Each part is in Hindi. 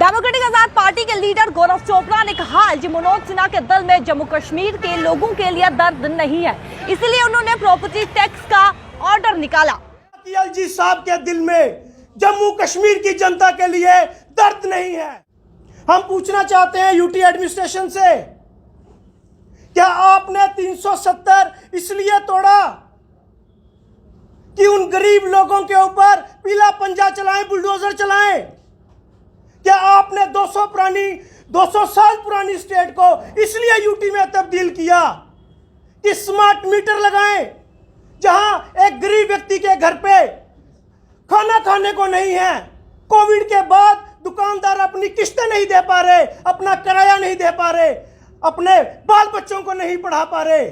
डेमोक्रेटिक आजाद पार्टी के लीडर गौरव चोपड़ा ने कहा कि मनोज सिन्हा के दल में जम्मू कश्मीर के लोगों के लिए दर्द नहीं है, इसलिए उन्होंने प्रॉपर्टी टैक्स का ऑर्डर निकाला। एलजी साहब के दिल में जम्मू कश्मीर की जनता के लिए दर्द नहीं है। हम पूछना चाहते हैं यूटी एडमिनिस्ट्रेशन से, क्या आपने 370 इसलिए तोड़ा कि उन गरीब लोगों के ऊपर पीला पंजा चलाएं, बुलडोजर चलाएं? क्या आपने 200 साल पुरानी स्टेट को इसलिए यूटी में तब्दील किया कि स्मार्ट मीटर लगाएं, जहां एक गरीब व्यक्ति के घर पे खाना खाने को नहीं है? कोविड के बाद दुकानदार अपनी किस्तें नहीं दे पा रहे, अपना किराया नहीं दे पा रहे, अपने बाल बच्चों को नहीं पढ़ा पा रहे।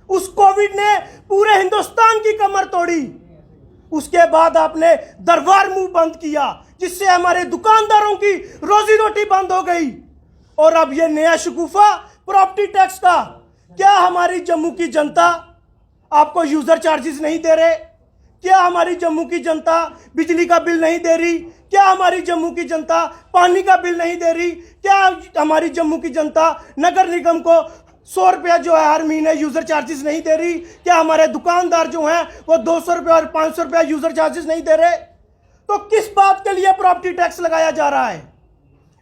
उस कोविड ने पूरे हिंदुस्तान की कमर तोड़ी। उसके बाद आपने दरबार मुंह बंद किया, जिससे हमारे दुकानदारों की रोजी रोटी बंद हो गई। और अब ये नया शगुफा प्रॉपर्टी टैक्स का। क्या हमारी जम्मू की जनता आपको यूजर चार्जेस नहीं दे रहे? क्या हमारी जम्मू की जनता बिजली का बिल नहीं दे रही? क्या हमारी जम्मू की जनता पानी का बिल नहीं दे रही? क्या हमारी जम्मू की जनता नगर निगम को 100 रुपया जो है हर महीने यूजर चार्जेस नहीं दे रही? क्या हमारे दुकानदार जो हैं वो 200 रुपया और 500 रुपया यूजर चार्जेस नहीं दे रहे? तो किस बात के लिए प्रॉपर्टी टैक्स लगाया जा रहा है?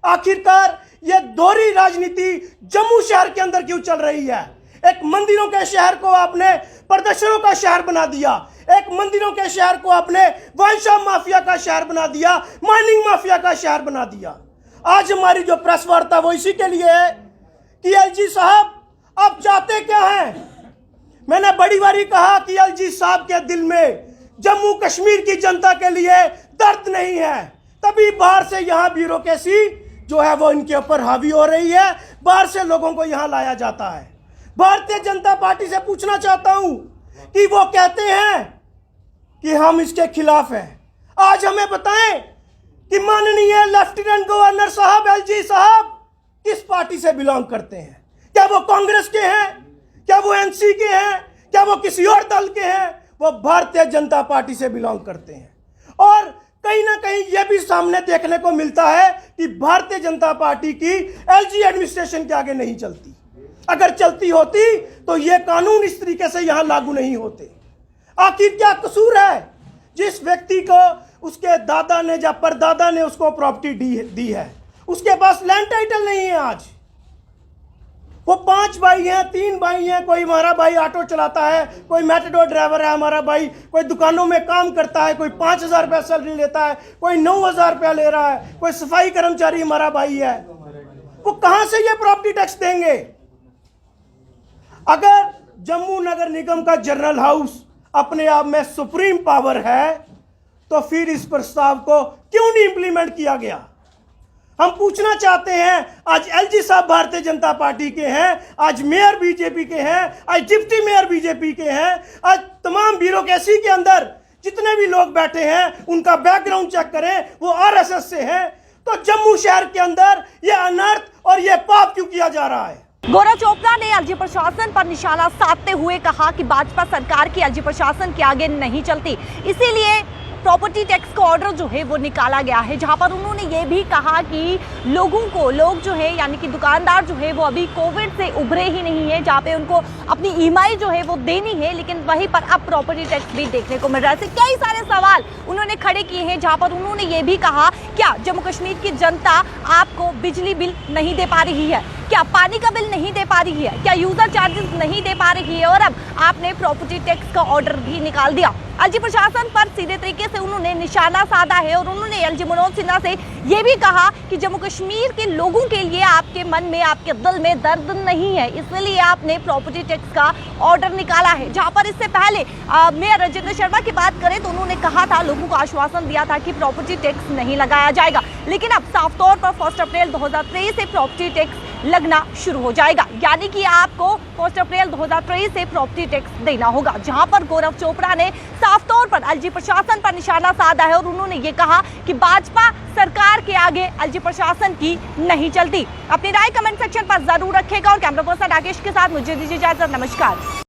आखिरकार ये दोहरी राजनीति जम्मू शहर के अंदर क्यों चल रही है? एक मंदिरों के शहर को आपने प्रदर्शनों का शहर बना दिया, एक मंदिरों के शहर को आपने वाइन शॉप माफिया का शहर बना दिया, माइनिंग माफिया का शहर बना दिया। आज हमारी जो प्रेस वार्ता वो इसी के लिए है कि एलजी साहब आप चाहते क्या हैं? मैंने बड़ी बारी कहा कि एलजी साहब के दिल में जम्मू कश्मीर की जनता के लिए दर्द नहीं है, तभी बाहर से यहाँ ब्यूरोक्रेसी जो है वो इनके ऊपर हावी हो रही है, बाहर से लोगों को यहाँ लाया जाता है। भारतीय जनता पार्टी से पूछना चाहता हूं कि वो कहते हैं कि हम इसके खिलाफ हैं। आज हमें बताएं कि माननीय लेफ्टिनेंट गवर्नर साहब एलजी साहब किस पार्टी से बिलोंग करते हैं? क्या वो कांग्रेस के हैं? क्या वो एनसी के हैं? क्या वो किसी और दल के हैं? वो भारतीय जनता पार्टी से बिलोंग करते हैं। और कहीं ना कहीं यह भी सामने देखने को मिलता है कि भारतीय जनता पार्टी की एलजी एडमिनिस्ट्रेशन के आगे नहीं चलती। अगर चलती होती तो ये कानून इस तरीके से यहां लागू नहीं होते। आखिर क्या कसूर है? जिस व्यक्ति को उसके दादा ने या परदादा ने उसको प्रॉपर्टी दी है, उसके पास लैंड टाइटल नहीं है। आज वो 5 भाई हैं, 3 भाई हैं, कोई हमारा भाई ऑटो चलाता है, कोई मैटाडोर ड्राइवर है हमारा भाई, कोई दुकानों में काम करता है, कोई 5,000 रुपया सैलरी लेता है, कोई 9,000 रुपया ले रहा है, कोई सफाई कर्मचारी हमारा भाई है। वो कहां से ये प्रॉपर्टी टैक्स देंगे? अगर जम्मू नगर निगम का जनरल हाउस अपने आप में सुप्रीम पावर है, तो फिर इस प्रस्ताव को क्यों नहीं इंप्लीमेंट किया गया? हम पूछना चाहते हैं। आज एलजी साहब भारतीय जनता पार्टी के हैं, आज मेयर बीजेपी के हैं, आज डिप्टी मेयर बीजेपी के हैं, आज तमाम ब्यूरोक्रेसी के अंदर जितने भी लोग बैठे हैं उनका बैकग्राउंड चेक करें, वो आरएसएस से हैं। तो जम्मू शहर के अंदर यह अनर्थ और यह पाप क्यों किया जा रहा है? गौरव चोपड़ा ने एलजी प्रशासन पर निशाना साधते हुए कहा कि भाजपा सरकार की एलजी प्रशासन के आगे नहीं चलती, इसीलिए प्रॉपर्टी टैक्स का ऑर्डर जो है वो निकाला गया है। जहां पर उन्होंने ये भी कहा कि लोग जो है यानी कि दुकानदार जो है वो अभी कोविड से उभरे ही नहीं है, जहां पे उनको अपनी ईएमआई जो है वो देनी है, लेकिन वहीं पर अब प्रॉपर्टी टैक्स भी देखने को मिल रहा है। ऐसे कई सारे सवाल उन्होंने खड़े किए हैं, जहां पर उन्होंने ये भी कहा, क्या जम्मू कश्मीर की जनता आपको बिजली बिल नहीं दे पा रही है? क्या पानी का बिल नहीं दे पा रही है? क्या यूजर चार्जेस नहीं दे पा रही है? और अब आपने प्रॉपर्टी टैक्स का ऑर्डर भी निकाल दिया। एलजी प्रशासन पर सीधे तरीके से उन्होंने निशाना साधा है और उन्होंने एलजी मनोज सिन्हा से यह भी कहा कि जम्मू कश्मीर के लोगों के लिए आपके मन में, आपके दिल में दर्द नहीं है, इसलिए आपने प्रॉपर्टी टैक्स का ऑर्डर निकाला है। जहां पर इससे पहले मेयर राजेंद्र शर्मा की बात करें तो उन्होंने कहा था, लोगों को आश्वासन दिया था कि प्रॉपर्टी टैक्स नहीं लगाया जाएगा, लेकिन अब साफ तौर पर 1 अप्रैल 2023 से प्रॉपर्टी टैक्स लगना शुरू हो जाएगा, यानी कि आपको 1 अप्रैल 2023 से प्रॉपर्टी टैक्स देना होगा। जहां पर गौरव चोपड़ा ने साफ तौर पर एलजी प्रशासन पर निशाना साधा है और उन्होंने ये कहा कि भाजपा सरकार के आगे एलजी प्रशासन की नहीं चलती। अपनी राय कमेंट सेक्शन पर जरूर रखेगा और कैमरा पर्सन राकेश के साथ मुझे दीजिए इजाजत। नमस्कार।